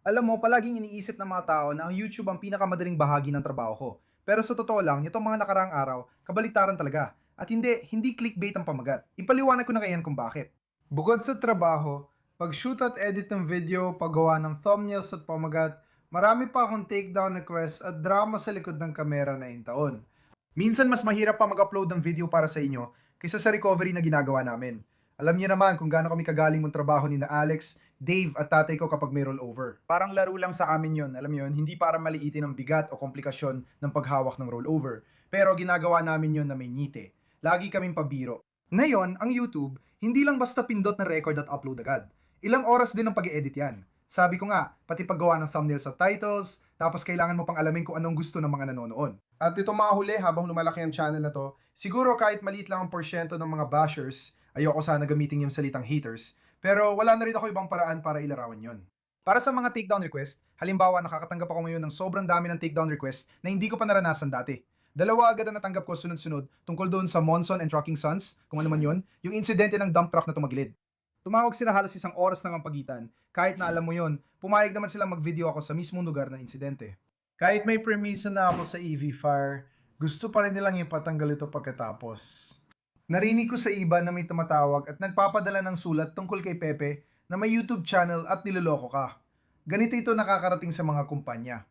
Alam mo, palaging iniisip ng mga tao na ang YouTube ang pinakamadaling bahagi ng trabaho ko. Pero sa totoo lang, nitong mga nakaraang araw, kabaliktaran talaga. At hindi clickbait ang pamagat. Ipaliwanag ko na kayan kung bakit. Bukod sa trabaho, pag-shoot at edit ng video, paggawa ng thumbnails at pamagat, marami pa akong takedown requests at drama sa likod ng kamera na taon. Minsan mas mahirap pa mag-upload ng video para sa inyo kaysa sa recovery na ginagawa namin. Alam niyo naman kung gaano kami kagaling mong trabaho ni na Alex, Dave at tatay ko kapag may rollover. Parang laro lang sa amin yon, alam niyo yun, hindi para maliitin ang bigat o komplikasyon ng paghawak ng rollover. Pero ginagawa namin yon na may ngiti. Lagi kaming pabiro. Ngayon, ang YouTube, hindi lang basta pindot na record at upload agad. Ilang oras din ang pag-edit yan. Sabi ko nga, pati paggawa ng thumbnails at titles, tapos kailangan mo pang alamin kung anong gusto ng mga nanonood. At ito mga huli, habang lumalaki ang channel na to, siguro kahit maliit lang ang porsyento ng mga bashers, ayoko sana gamitin yung salitang haters, pero wala na rin ako ibang paraan para ilarawan yon. Para sa mga takedown request, halimbawa nakakatanggap ako ngayon ng sobrang dami ng takedown request na hindi ko pa naranasan dati. Dalawa agad ang natanggap ko sunod-sunod tungkol doon sa Monson and Trucking Sons, kung ano man yon, yung insidente ng dump truck na tumagilid. Tumawag sila halos isang oras ng ang pagitan, kahit na alam mo yon, pumayag naman silang mag-video ako sa mismong lugar ng insidente. Kahit may premisa na ako sa EV Fire, gusto pa rin nilang ipatanggal ito pagkatapos. Narinig ko sa iba na may tumatawag at nagpapadala ng sulat tungkol kay Pepe na may YouTube channel at niloloko ka. Ganito ito nakakarating sa mga kumpanya.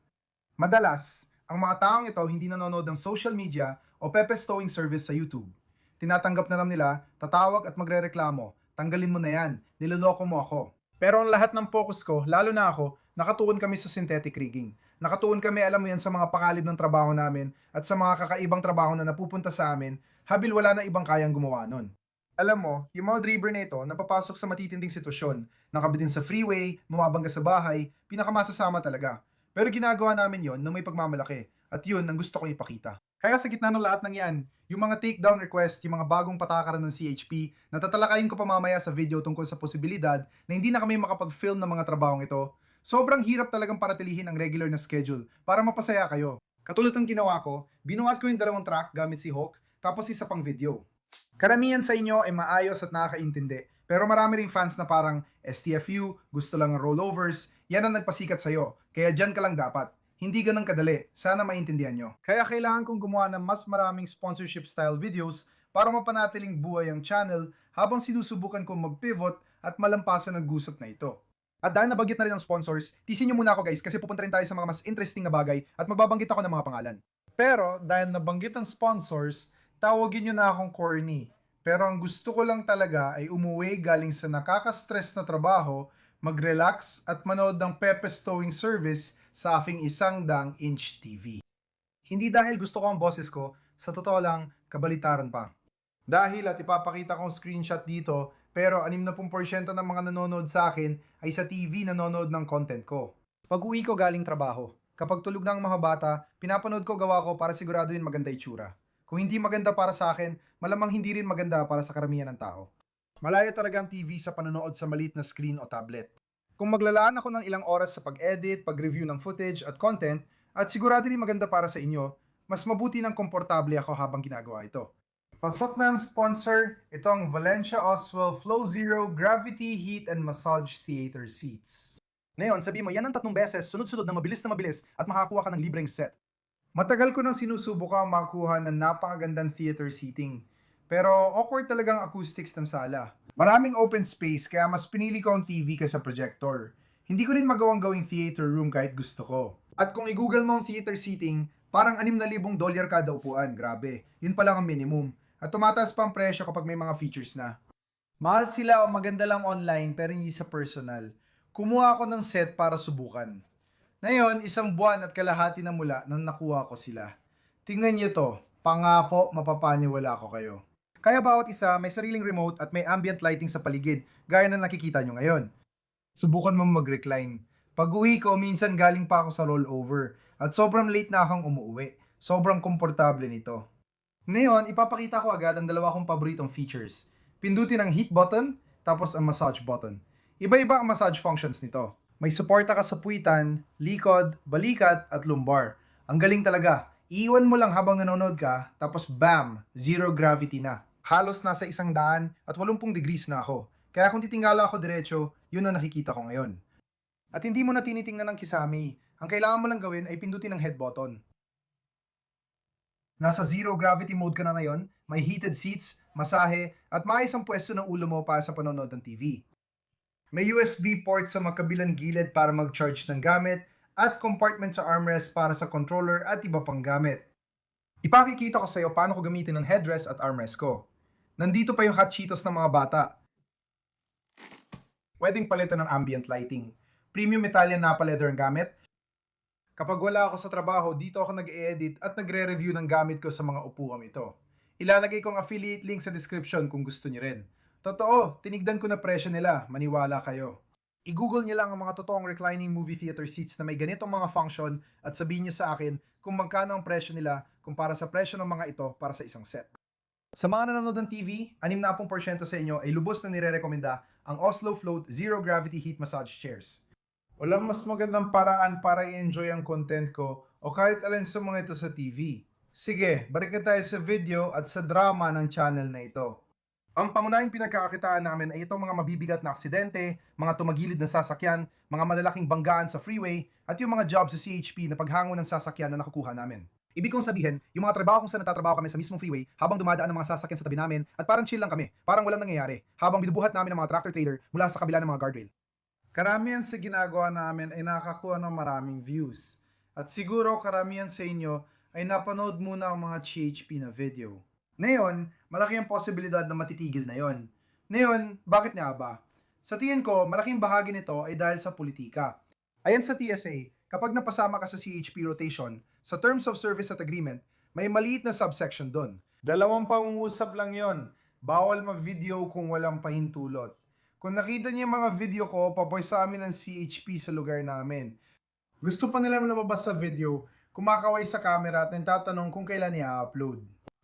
Madalas, ang mga taong ito hindi nanonood ng social media o Pepe Stowing service sa YouTube. Tinatanggap na lang nila, tatawag at magrereklamo, tanggalin mo na yan, niloloko mo ako. Pero ang lahat ng focus ko, lalo na ako, nakatuon kami sa synthetic rigging. Nakatuon kami, alam mo yan, sa mga pangalib ng trabaho namin at sa mga kakaibang trabaho na napupunta sa amin, habil wala na ibang kayang gumawa nun. Alam mo, yung mga driver na ito, napapasok sa matitinding sitwasyon, nakabitin sa freeway, mumabangga sa bahay, pinakamasasama talaga. Pero ginagawa namin yon nang may pagmamalaki, at yun ang gusto kong ipakita. Kaya sa gitna ng lahat ng yan, yung mga takedown request, yung mga bagong patakaran ng CHP, natatalakayin ko pa mamaya sa video tungkol sa posibilidad na hindi na kami makapag-film ng mga trabahong ito. Sobrang hirap talagang paratilihin ang regular na schedule para mapasaya kayo. Katulad ng ginawa ko, binuhat ko yung dalawang track gamit si Hawk, tapos isa pang video. Karamihan sa inyo ay maayos at nakakaintindi, pero marami ring fans na parang STFU, gusto lang ng rollovers, yan ang nagpasikat sa'yo, kaya dyan ka lang dapat. Hindi ganun kadali, sana maintindihan nyo. Kaya kailangan kong gumawa ng mas maraming sponsorship style videos para mapanatiling buhay ang channel habang sinusubukan kong mag-pivot at malampasan ang gusot na ito. At dahil nabanggit na rin ang sponsors, tisin nyo muna ako guys kasi pupunta rin tayo sa mga mas interesting na bagay at magbabanggit ako ng mga pangalan. Pero dahil nabanggit ang sponsors, tawagin nyo na akong corny. Pero ang gusto ko lang talaga ay umuwi galing sa nakaka-stress na trabaho, mag-relax at manood ng Pepe Stowing Service sa aking 100-inch TV. Hindi dahil gusto ko ang boses ko, sa totoo lang, kabalitaran pa. Dahil at ipapakita kong screenshot dito, pero 60% ng mga nanonood sa akin ay sa TV nanonood ng content ko. Pag uwi ko galing trabaho, kapag tulog na ang mga bata, pinapanood ko gawa ko para sigurado din maganda itsura. Kung hindi maganda para sa akin, malamang hindi rin maganda para sa karamihan ng tao. Malaya talaga ang TV sa panonood sa maliit na screen o tablet. Kung maglalaan ako ng ilang oras sa pag-edit, pag-review ng footage at content, at sigurado rin maganda para sa inyo, mas mabuti ng komportable ako habang ginagawa ito. Pasok na ang sponsor, ito ang Valencia Oswell Flow Zero Gravity Heat and Massage Theater Seats. Ngayon, sabi mo, yan ang 3 beses, sunod-sunod na mabilis at makakuha ka ng libreng set. Matagal ko nang sinusubukang makuha ng napakagandang theater seating. Pero awkward talagang acoustics ng sala. Maraming open space kaya mas pinili ko ang TV kaysa projector. Hindi ko rin magawang gawing theater room kahit gusto ko. At kung i-google mo ang theater seating, parang $6,000 kada upuan. Grabe. Yun pa lang ang minimum. At tumataas pa ang presyo kapag may mga features na. Mahal sila o maganda lang online pero hindi sa personal. Kumuha ako ng set para subukan. Ngayon, 1 buwan at kalahati na mula nang nakuha ko sila. Tingnan niyo to, pangako mapapaniwala ko kayo. Kaya bawat isa may sariling remote at may ambient lighting sa paligid, gaya na nakikita nyo ngayon. Subukan mo mag-recline. Pag uwi ko, minsan galing pa ako sa rollover at sobrang late na akong umuwi. Sobrang komportable nito. Ngayon, ipapakita ko agad ang dalawa kong paboritong features. Pindutin ang heat button, tapos ang massage button. Iba-iba ang massage functions nito. May suporta ka sa puwitan, likod, balikat, at lumbar. Ang galing talaga. Iiwan mo lang habang nanonood ka, tapos bam! Zero gravity na. Halos nasa 180 degrees na ako. Kaya kung titingala ako diretso, yun ang nakikita ko ngayon. At hindi mo na tinitingnan ng kisame. Ang kailangan mo lang gawin ay pindutin ang head button. Nasa zero gravity mode ka na ngayon, may heated seats, masahe, at maayos ang pwesto ng ulo mo para sa panonood ng TV. May USB port sa magkabilang gilid para mag-charge ng gamit at compartment sa armrest para sa controller at iba pang gamit. Ipakikita ko sa iyo paano ko gamitin ang headrest at armrest ko. Nandito pa yung hot Cheetos ng mga bata. Pwedeng palitan ng ambient lighting. Premium Italian Napa leather ang gamit. Kapag wala ako sa trabaho, dito ako nag-edit at nagre-review ng gamit ko sa mga upuan ito. Ilalagay kong affiliate link sa description kung gusto niyo rin. Totoo, tinigdan ko na presyo nila, maniwala kayo. I-google niyo lang ang mga totoong reclining movie theater seats na may ganitong mga function at sabihin niyo sa akin kung magkano ang presyo nila kumpara sa presyo ng mga ito para sa isang set. Sa mga nanonood ng TV, 60% sa inyo ay lubos na nire-rekomenda ang Oslo Float Zero Gravity Heat Massage Chairs. Walang mas magandang paraan para i-enjoy ang content ko o kahit alin sa mga ito sa TV. Sige, balik tayo sa video at sa drama ng channel na ito. Ang pangunahing pinagkakakitaan namin ay itong mga mabibigat na aksidente, mga tumagilid na sasakyan, mga malalaking banggaan sa freeway, at yung mga jobs sa CHP na paghango ng sasakyan na nakukuha namin. Ibig kong sabihin, yung mga trabaho kung saan natatrabaho kami sa mismong freeway habang dumadaan ang mga sasakyan sa tabi namin at parang chill lang kami, parang walang nangyayari, habang binubuhat namin ang mga tractor trailer mula sa kabila ng mga guardrail. Karamihan sa ginagawa namin ay nakakakuha ng maraming views. At siguro karamihan sa inyo ay napanood muna ang mga CHP na video. Ngayon, malaki ang posibilidad na matitigil na yon. Ngayon, bakit nga ba? Sa tingin ko, malaking bahagi nito ay dahil sa politika. Ayan sa TSA, kapag napasama ka sa CHP rotation, sa Terms of Service at Agreement, may maliit na subsection doon. Dalawang pangungusap lang yon. Bawal ma-video kung walang pahintulot. Kung nakita niyo yung mga video ko, papoy sa amin ng CHP sa lugar namin. Gusto pa nila lumabas sa video, kumakaway sa camera at nagtatanong kung kailan i-upload.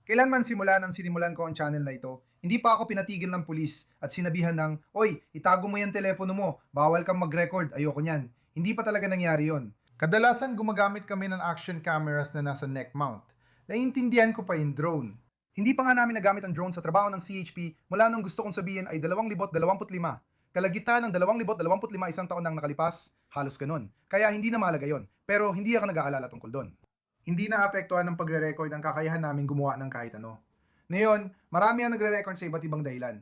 Kailan man nang sinimulan ko ang channel na ito, hindi pa ako pinatigil ng pulis at sinabihan ng, "Oy, itago mo yung telepono mo, bawal kang mag-record, ayoko niyan." Hindi pa talaga nangyari yon. Kadalasan gumagamit kami ng action cameras na nasa neck mount. Naiintindihan ko pa yung drone. Hindi pa nga namin nagamit ang drone sa trabaho ng CHP mula nung gusto kong sabihin ay 2025. Kalagitan ng 2025 isang taon nang nakalipas, halos ganun. Kaya hindi na mahalaga yon. Pero hindi ako nag-aalala tungkol doon. Hindi na apektuhan ng pagre-record ang kakayahan namin gumawa ng kahit ano. Ngayon, marami ang nagre-record sa iba't ibang dahilan.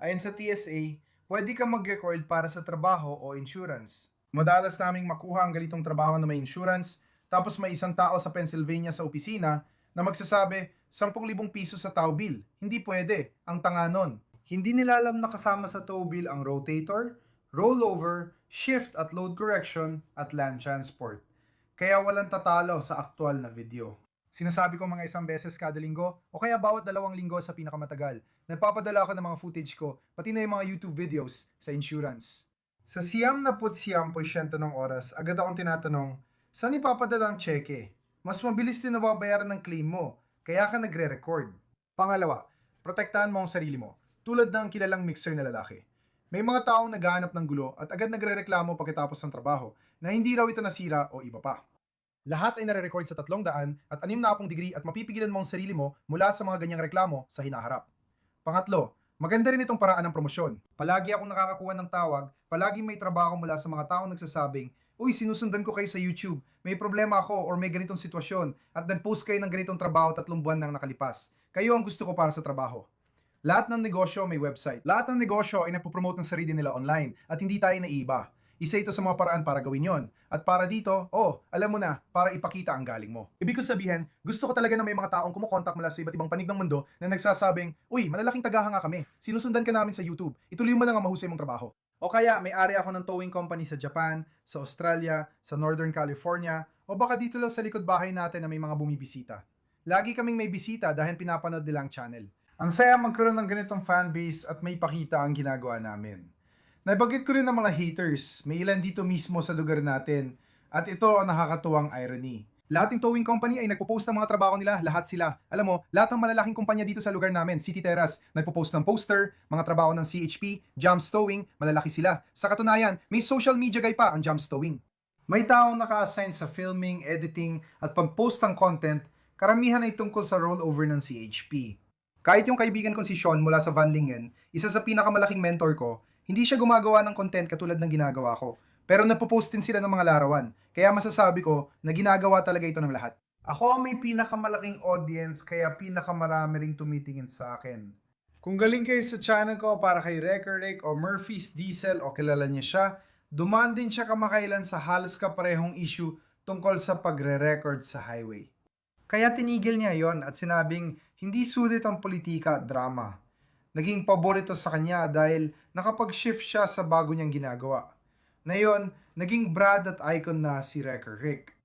Ayon sa TSA, pwede kang mag-record para sa trabaho o insurance. Madalas naming makuha ang ganitong trabaho na may insurance, tapos may isang tao sa Pennsylvania sa opisina na magsasabi, 10,000 piso sa tow bill. Hindi pwede, ang tanga nun. Hindi nila alam na kasama sa tow bill ang rotator, rollover, shift at load correction at land transport. Kaya walang tatalo sa aktual na video. Sinasabi ko mga isang beses kada linggo o kaya bawat 2 linggo sa pinakamatagal. Nagpapadala ako ng mga footage ko, pati na yung mga YouTube videos sa insurance. Sa 99% ng oras, agad akong tinatanong, saan ipapadala ang cheque? Mas mabilis din nababayaran ng claim mo, kaya ka nagre-record. Pangalawa, protektahan mo ang sarili mo, tulad ng kilalang mixer na lalaki. May mga taong naghahanap ng gulo at agad nagre-reklamo pagkatapos ng trabaho na hindi raw ito nasira o iba pa. Lahat ay nare-record sa 300 at 60 degree at mapipigilan mo ang sarili mo mula sa mga ganyang reklamo sa hinaharap. Pangatlo, maganda rin itong paraan ng promosyon. Palagi akong nakakakuha ng tawag, palagi may trabaho mula sa mga taong nagsasabing, "Uy, sinusundan ko kayo sa YouTube. May problema ako or may ganitong sitwasyon at nag-post kayo ng ganitong trabaho 3 buwan nang nakalipas. Kayo ang gusto ko para sa trabaho." Lahat ng negosyo may website. Lahat ng negosyo ay nagpo-promote ng sarili nila online at hindi tayo naiiba. Isa ito sa mga paraan para gawin yon. At para dito, alam mo na, para ipakita ang galing mo. Ibig ko sabihin, gusto ko talaga na may mga taong kumukontak mula sa iba't ibang panig ng mundo na nagsasabing, "Uy, malalaking tagahanga kami. Sinusundan ka namin sa YouTube. Ituloy mo na nga mahusay mong trabaho." O kaya, may-ari ako ng towing company sa Japan, sa Australia, sa Northern California, o baka dito lang sa likod bahay natin na may mga bumibisita. Lagi kaming may bisita dahil pinapanood nila ang channel. Ang saya magkaroon ng ganitong fanbase at may pakita ang ginagawa namin. Nabanggit ko rin ng mga haters, may ilan dito mismo sa lugar natin, at ito ang nakakatuwang irony. Lahat ng towing company ay nagpo-post ng mga trabaho nila, lahat sila. Alam mo, lahat ng malalaking kumpanya dito sa lugar namin, City Terrace, nagpo-post ng poster, mga trabaho ng CHP, Jams Towing, malalaki sila. Sa katunayan, may social media guy pa ang Jams Towing. May taong naka-assign sa filming, editing, at pag-post ng content, karamihan ay tungkol sa rollover ng CHP. Kahit yung kaibigan kong si Sean mula sa Van Lingen, isa sa pinakamalaking mentor ko, hindi siya gumagawa ng content katulad ng ginagawa ko. Pero napopost din sila ng mga larawan. Kaya masasabi ko na ginagawa talaga ito ng lahat. Ako ang may pinakamalaking audience kaya pinakamarami ring tumitingin sa akin. Kung galing kayo sa channel ko para kay Rick o Murphy's Diesel o kilala niya siya, dumaan din siya kamakailan sa halos kaparehong issue tungkol sa pagre-record sa highway. Kaya tinigil niya yon at sinabing hindi sulit ang politika at drama. Naging paborito sa kanya dahil nakapag-shift siya sa bago niyang ginagawa. Ngayon, naging brand at icon na si Rick.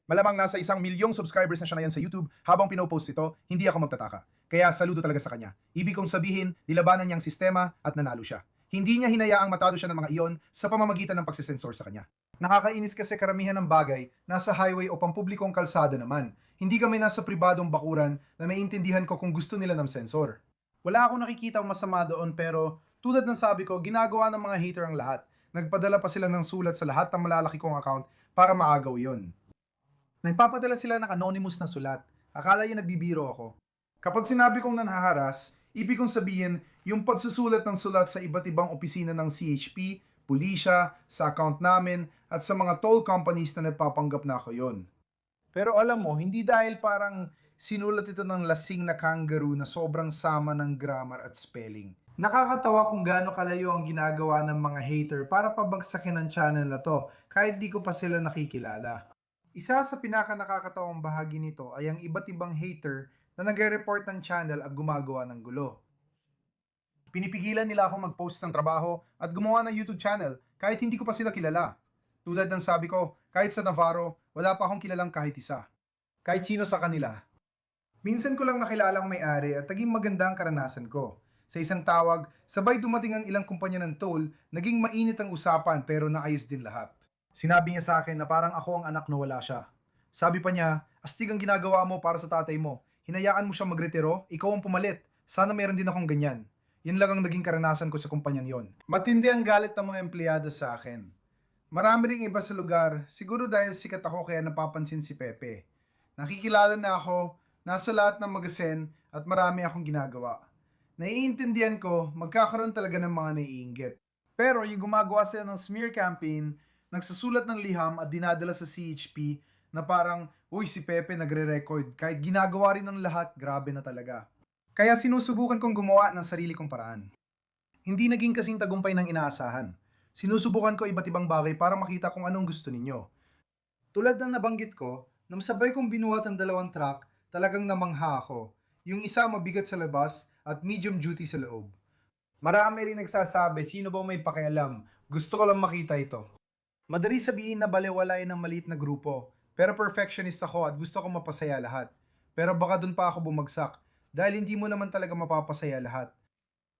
Malamang nasa 1,000,000 subscribers na siya na yan sa YouTube habang pinopost ito, hindi ako magtataka. Kaya saludo talaga sa kanya. Ibig kong sabihin, nilabanan niyang sistema at nanalo siya. Hindi niya hinayaang matalo siya ng mga iyon sa pamamagitan ng pagsisensor sa kanya. Nakakainis kasi karamihan ng bagay nasa highway o pampublikong kalsada naman. Hindi kami nasa pribadong bakuran na maiintindihan ko kung gusto nila ng sensor. Wala akong nakikita masama doon pero tulad ng sabi ko, ginagawa ng mga hater ang lahat. Nagpadala pa sila ng sulat sa lahat ng malalaki kong account para maagaw yon. Nagpapadala sila ng anonymous na sulat. Akala niya nagbibiro ako. Kapag sinabi kong nanhaharas, ibig kong sabihin yung pagsusulat ng sulat sa iba't ibang opisina ng CHP, pulisya, sa account namin, at sa mga toll companies na nagpapanggap na ako yon. Pero alam mo, hindi dahil parang sinulat ito ng lasing na kangaroo na sobrang sama ng grammar at spelling. Nakakatawa kung gaano kalayo ang ginagawa ng mga hater para pabagsakin ang channel na to kahit di ko pa sila nakikilala. Isa sa pinaka-nakakatawang bahagi nito ay ang iba't ibang hater na nagre-report ng channel at gumagawa ng gulo. Pinipigilan nila akong mag-post ng trabaho at gumawa ng YouTube channel kahit hindi ko pa sila kilala. Tulad ng sabi ko, kahit sa Navarro, wala pa akong kilalang kahit isa. Kahit sino sa kanila. Minsan ko lang nakilalang may-ari at naging maganda ang karanasan ko. Sa isang tawag, sabay dumating ang ilang kumpanya ng toll, naging mainit ang usapan pero naayos din lahat. Sinabi niya sa akin na parang ako ang anak na wala siya. Sabi pa niya, astig ang ginagawa mo para sa tatay mo. Hinayaan mo siya magretiro, ikaw ang pumalit. Sana meron din akong ganyan. Yun lang ang naging karanasan ko sa kumpanyang yon. Matindi ang galit ng mga empleyado sa akin. Marami ring iba sa lugar, siguro dahil sikat ako kaya napapansin si Pepe. Nakikilala na ako, nasa lahat ng magasin at marami akong ginagawa. Naiintindihan ko, magkakaroon talaga ng mga naiinggit. Pero yung gumagawa sila ng smear campaign, nagsusulat ng liham at dinadala sa CHP na parang, uy, si Pepe nagre-record. Kahit ginagawa rin ng lahat, grabe na talaga. Kaya sinusubukan kong gumawa ng sarili kong paraan. Hindi naging kasing tagumpay ng inaasahan. Sinusubukan ko iba't ibang bagay para makita kung anong gusto ninyo. Tulad ng nabanggit ko, nang sabay kong binuhat ang 2 truck, talagang namangha ako. Yung isa mabigat sa labas at medium duty sa loob. Marami rin nagsasabi, sino ba may pakialam? Gusto ko lang makita ito. Madali sabihin na balewalay ng maliit na grupo, pero perfectionist ako at gusto ko mapasaya lahat. Pero baka dun pa ako bumagsak, dahil hindi mo naman talaga mapapasaya lahat.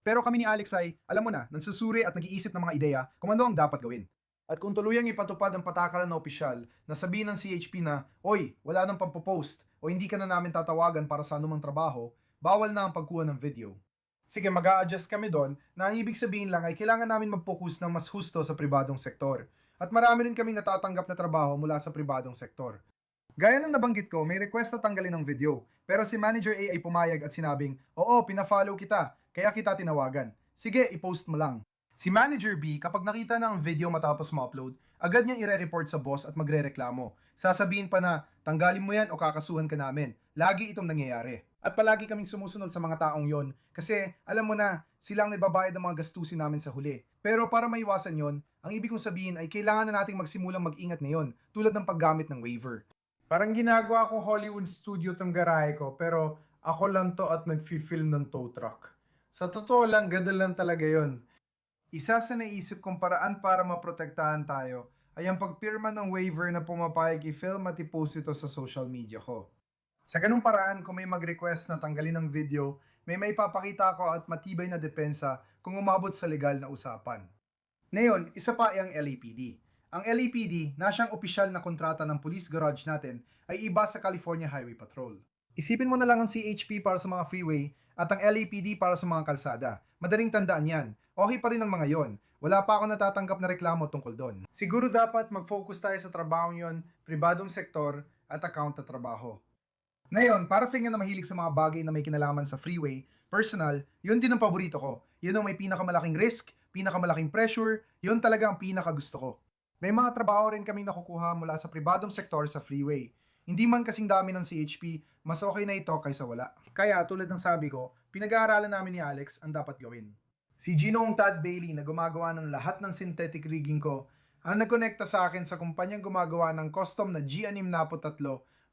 Pero kami ni Alex ay, alam mo na, nagsusuri at nag-iisip ng mga ideya kung ano ang dapat gawin. At kung tuluyang ipatupad ang patakaran na opisyal na sabihin ng CHP na, oy, wala nang pampopost o hindi ka na namin tatawagan para sa anumang trabaho, bawal na ang pagkuha ng video. Sige, mag-a-adjust kami doon na ang ibig sabihin lang ay kailangan namin mag-focus ng mas husto sa pribadong sektor. At marami rin kaming natatanggap na trabaho mula sa pribadong sektor. Gaya ng nabanggit ko, may request na tanggalin ng video. Pero si Manager A ay pumayag at sinabing, oo, pina-follow kita, kaya kita tinawagan. Sige, i-post mo lang. Si Manager B, kapag nakita na ang video matapos ma-upload, agad niyang ire-report sa boss at magre-reklamo. Sasabihin pa na, tanggalin mo yan o kakasuhan ka namin. Lagi itong nangyayari. At palagi kaming sumusunod sa mga taong yon kasi alam mo na, silang nagbabayad ng mga gastusin namin sa huli. Pero para maiwasan yon, ang ibig kong sabihin ay kailangan na nating magsimulang mag-ingat ngayon tulad ng paggamit ng waiver. Parang ginagawa ko Hollywood studio tong garahe ko pero ako lang to at nag-film ng tow truck. Sa totoo lang, ganda lang talaga yon. Isa sa naisip kong paraan para maprotektahan tayo ay ang pagpirma ng waiver na pumapayag i-film at i-post ito sa social media ko. Sa ganung paraan, kung may mag-request na tanggalin ng video, may maipapakita ako at matibay na depensa kung umabot sa legal na usapan. Ngayon, isa pa ay ang LAPD. Ang LAPD, na siyang opisyal na kontrata ng police garage natin, ay iba sa California Highway Patrol. Isipin mo na lang ang CHP para sa mga freeway at ang LAPD para sa mga kalsada. Madaling tandaan yan. Okay pa rin ang mga yon. Wala pa ako natatanggap na reklamo tungkol doon. Siguro dapat mag-focus tayo sa trabaho yon, pribadong sektor at account na trabaho. Ngayon, para sa inyo na mahilig sa mga bagay na may kinalaman sa freeway, personal, yun din ang paborito ko. Yun ang may pinakamalaking risk, pinakamalaking pressure, yun talaga ang pinakagusto ko. May mga trabaho rin kaming nakukuha mula sa pribadong sektor sa freeway. Hindi man kasing dami ng CHP, mas okay na ito kaysa wala. Kaya tulad ng sabi ko, pinag-aaralan namin ni Alex ang dapat gawin. Si Ginoong Todd Bailey na gumagawa ng lahat ng synthetic rigging ko, ang nagkonekta sa akin sa kumpanyang gumagawa ng custom na G63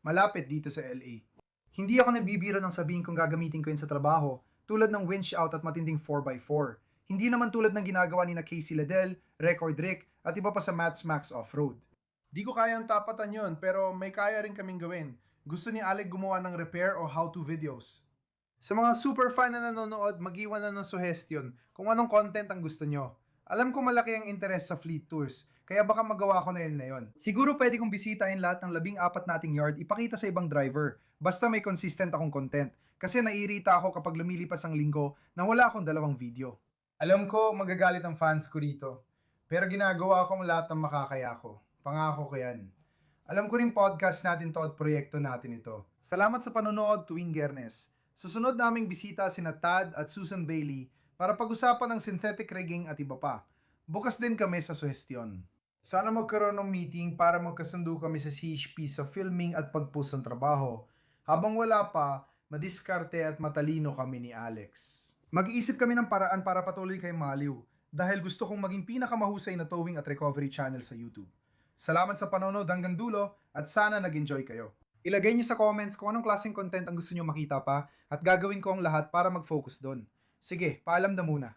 malapit dito sa LA. Hindi ako nabibiro ng sabihin kung gagamitin ko yun sa trabaho, tulad ng winch out at matinding 4x4. Hindi naman tulad ng ginagawa ni na Casey Ladell, Record Rick, at iba pa sa Mats Max Off-Road. Di ko kayang tapatan yon, pero may kaya rin kaming gawin. Gusto ni Alec gumawa ng repair o how-to videos. Sa mga super fan na nanonood, mag-iwan na ng suggestion kung anong content ang gusto nyo. Alam ko malaki ang interest sa fleet tours, kaya baka magawa ko na yun. Siguro pwede kong bisitahin lahat ng 14 nating yard, ipakita sa ibang driver. Basta may consistent akong content. Kasi naiirita ako kapag lumilipas ang linggo na wala akong dalawang video. Alam ko, magagalit ang fans ko dito. Pero ginagawa kong lahat ng makakaya ko. Pangako ko yan. Alam ko rin podcast natin to at proyekto natin ito. Salamat sa panonood tuwing Biyernes. Susunod naming bisita sina Tad at Susan Bailey para pag-usapan ng synthetic rigging at iba pa. Bukas din kami sa suhestyon. Sana magkaroon ng meeting para magkasundo kami sa CHP sa filming at pagpost ng trabaho. Habang wala pa, madiskarte at matalino kami ni Alex. Mag-iisip kami ng paraan para patuloy kay maliw dahil gusto kong maging pinakamahusay na towing at recovery channel sa YouTube. Salamat sa panonood hanggang dulo at sana nag-enjoy kayo. Ilagay niyo sa comments kung anong klaseng content ang gusto niyo makita pa at gagawin ko ang lahat para mag-focus doon. Sige, paalam na muna.